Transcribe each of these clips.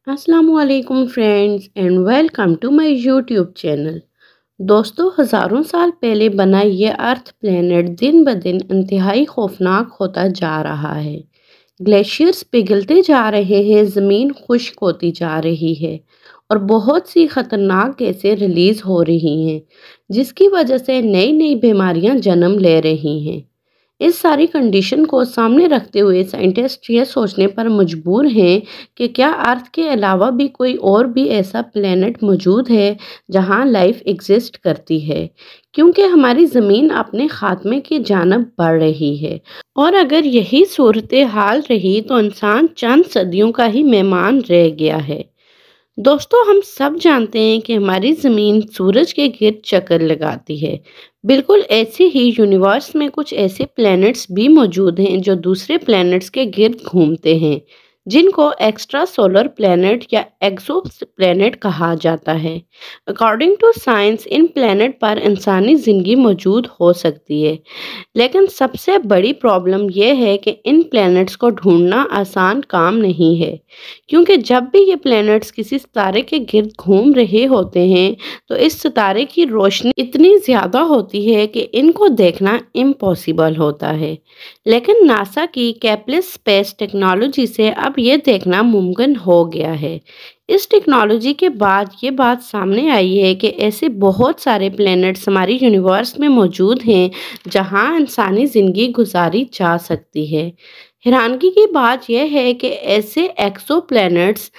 السلام علیکم friends and welcome to my YouTube channel. دوستو، ہزاروں سال پہلے بنا یہ ارتھ پلینٹ دن بدن انتہائی خوفناک ہوتا جا رہا ہے۔ گلیشیئرز پگھلتے جا رہے ہیں، زمین خشک ہوتی جا رہی ہے اور بہت سی خطرناک گیسیں ریلیز ہو رہی ہیں، جس کی وجہ سے نئی نئی بیماریاں جنم لے رہی ہیں۔ اس ساری کنڈیشن کو سامنے رکھتے ہوئے سائنٹسٹ یہ سوچنے پر مجبور ہیں کہ کیا ارتھ کے علاوہ بھی کوئی اور بھی ایسا پلینٹ موجود ہے جہاں لائف ایگزسٹ کرتی ہے، کیونکہ ہماری زمین اپنے خاتمے کی جانب بڑھ رہی ہے اور اگر یہی صورتحال رہی تو انسان چند صدیوں کا ہی مہمان رہ گیا ہے۔ دوستو، ہم سب جانتے ہیں کہ ہماری زمین سورج کے گرد چکر لگاتی ہے۔ بالکل ایسے ہی یونیورس میں کچھ ایسے پلینٹس بھی موجود ہیں جو دوسرے پلینٹس کے گرد گھومتے ہیں، جن کو ایکسٹرا سولر پلینٹ یا ایکزو پلینٹ کہا جاتا ہے۔ اکارڈنگ ٹو سائنس، ان پلینٹ پر انسانی زندگی موجود ہو سکتی ہے، لیکن سب سے بڑی پرابلم یہ ہے کہ ان پلینٹس کو ڈھونڈنا آسان کام نہیں ہے، کیونکہ جب بھی یہ پلینٹس کسی ستارے کے گرد گھوم رہے ہوتے ہیں تو اس ستارے کی روشنی اتنی زیادہ ہوتی ہے کہ ان کو دیکھنا امپاسبل ہوتا ہے، لیکن ناسا کی کیپلر اسپیس ٹیکنالوجی سے اب یہ دیکھنا ممکن ہو گیا ہے۔ اس ٹیکنالوجی کے بعد یہ بات سامنے آئی ہے کہ ایسے بہت سارے پلینٹس ہماری یونیورس میں موجود ہیں جہاں انسانی زندگی گزاری جا سکتی ہے۔ حیرانگی کی بات یہ ہے کہ ایسے ایکسو پلینٹس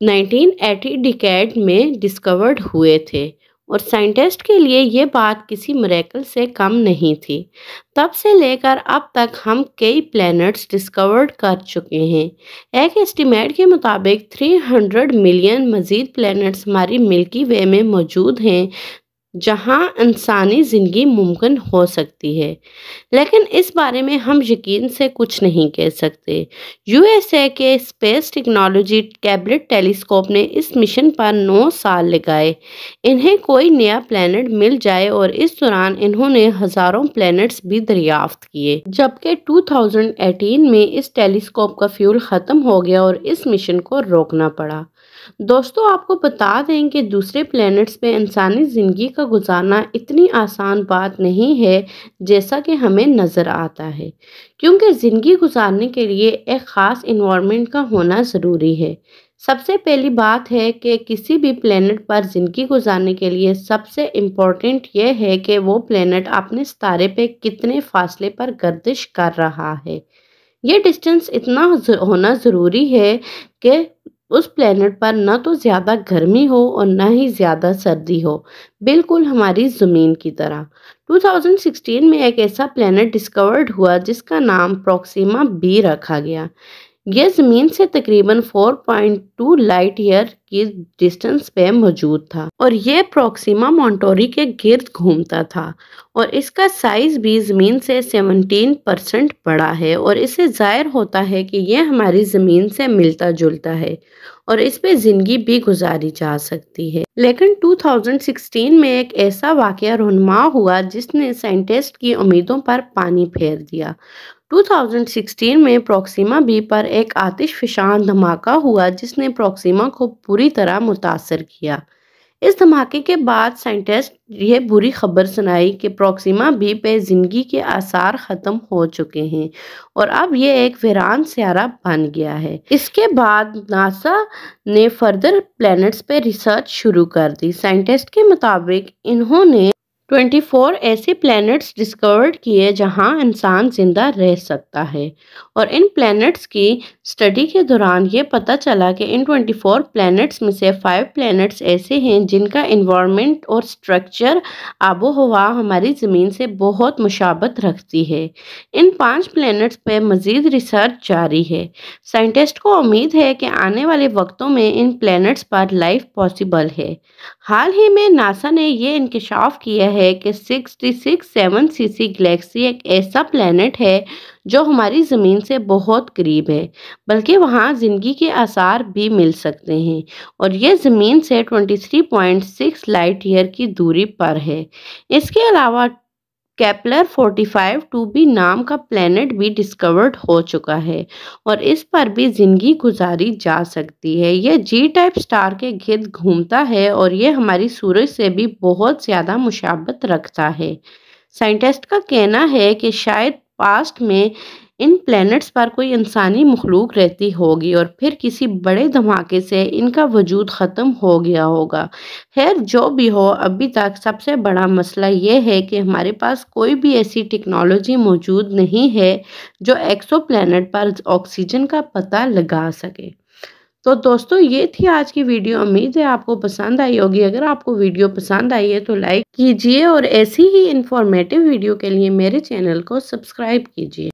1980 ڈیکیڈ میں ڈسکورڈ ہوئے تھے اور سائنٹسٹ کے لیے یہ بات کسی میریکل سے کم نہیں تھی۔ تب سے لے کر اب تک ہم کئی پلینٹس ڈسکورڈ کر چکے ہیں۔ ایک اسٹیمیٹ کے مطابق 300 ملین مزید پلینٹس ہماری ملکی وے میں موجود ہیں جہاں انسانی زندگی ممکن ہو سکتی ہے، لیکن اس بارے میں ہم یقین سے کچھ نہیں کہہ سکتے۔ یو ایس اے کے اسپیس ٹیکنالوجی کیبل ٹیلیسکوپ نے اس مشن پر 9 سال لگائے۔ انہیں کوئی نیا پلینٹ مل جائے اور اس دوران انہوں نے ہزاروں پلینٹس بھی دریافت کیے، جبکہ 2018 میں اس ٹیلیسکوپ کا فیول ختم ہو گیا اور اس مشن کو روکنا پڑا۔ دوستو، آپ کو بتا دیں کہ دوسرے پلینٹس پہ انسانی زندگی کا گزارنا اتنی آسان بات نہیں ہے جیسا کہ ہمیں نظر آتا ہے، کیونکہ زندگی گزارنے کے لیے ایک خاص انوائرمنٹ کا ہونا ضروری ہے۔ سب سے پہلی بات ہے کہ کسی بھی پلینٹ پر زندگی گزارنے کے لیے سب سے امپورٹنٹ یہ ہے کہ وہ پلینٹ اپنے ستارے پہ کتنے فاصلے پر گردش کر رہا ہے۔ یہ ڈسٹنس اتنا ہونا ضروری ہے کہ اس پلینٹ پر نہ تو زیادہ گرمی ہو اور نہ ہی زیادہ سردی ہو، بالکل ہماری زمین کی طرح۔ 2016 میں ایک ایسا پلینٹ ڈسکورڈ ہوا جس کا نام پروکسیما بی رکھا گیا۔ یہ زمین سے تقریباً 4.2 لائٹ ایئر کی ڈسٹنس پہ موجود تھا اور یہ پروکسیما مونٹوری کے گرد گھومتا تھا، اور اس کا سائز بھی زمین سے 17% بڑا ہے، اور اس سے ظاہر ہوتا ہے کہ یہ ہماری زمین سے ملتا جلتا ہے اور اس پہ زندگی بھی گزاری جا سکتی ہے۔ لیکن 2016 میں ایک ایسا واقعہ رونما ہوا جس نے سائنٹسٹ کی امیدوں پر پانی پھیر دیا۔ 2016 میں پروکسیما بی پر ایک آتش فشاں دھماکہ ہوا جس نے پروکسیما کو پوری طرح متاثر کیا۔ اس دھماکے کے بعد سائنٹسٹ یہ بری خبر سنائی کہ پروکسیما بی پہ زندگی کے آثار ختم ہو چکے ہیں اور اب یہ ایک ویران سیارہ بن گیا ہے۔ اس کے بعد ناسا نے فردر پلینٹس پہ ریسرچ شروع کر دی۔ سائنٹسٹ کے مطابق انہوں نے 24 ایسے پلینٹس ڈسکورڈ کیے جہاں انسان زندہ رہ سکتا ہے، اور ان پلینٹس کی اسٹڈی کے دوران یہ پتہ چلا کہ ان 24 پلینٹس میں سے 5 پلینٹس ایسے ہیں جن کا انوائرمنٹ اور سٹرکچر، آب و ہوا ہماری زمین سے بہت مشابہت رکھتی ہے۔ ان 5 پلینٹس پہ مزید ریسرچ جاری ہے۔ سائنٹسٹ کو امید ہے کہ آنے والے وقتوں میں ان پلینٹس پر لائف پاسبل ہے۔ حال ہی میں ناسا نے یہ انکشاف کیا ہے کہ 667 گلیکسی ایک ایسا پلینٹ ہے جو ہماری زمین سے بہت قریب ہے، بلکہ وہاں زندگی کے آثار بھی مل سکتے ہیں، اور یہ زمین سے 23.6 لائٹ ایئر کی دوری پر ہے۔ اس کے علاوہ کیپلر 45-2b نام کا پلینٹ بھی ڈسکورڈ ہو چکا ہے اور اس پر بھی زندگی گزاری جا سکتی ہے۔ یہ جی ٹائپ سٹار کے گرد گھومتا ہے اور یہ ہماری سورج سے بھی بہت زیادہ مشابہت رکھتا ہے۔ سائنٹسٹ کا کہنا ہے کہ شاید پاسٹ میں ان پلینٹس پر کوئی انسانی مخلوق رہتی ہوگی اور پھر کسی بڑے دھماکے سے ان کا وجود ختم ہو گیا ہوگا۔ خیر جو بھی ہو، ابھی تک سب سے بڑا مسئلہ یہ ہے کہ ہمارے پاس کوئی بھی ایسی ٹیکنالوجی موجود نہیں ہے جو ایکسو پلینٹ پر آکسیجن کا پتہ لگا سکے۔ تو دوستو یہ تھی آج کی ویڈیو، امید ہے آپ کو پسند آئی ہوگی۔ اگر آپ کو ویڈیو پسند آئی ہے تو لائک کیجئے اور ایسی ہی انفارمیٹیو ویڈیو کے لیے میرے چینل کو سبسکرائب کیجئے۔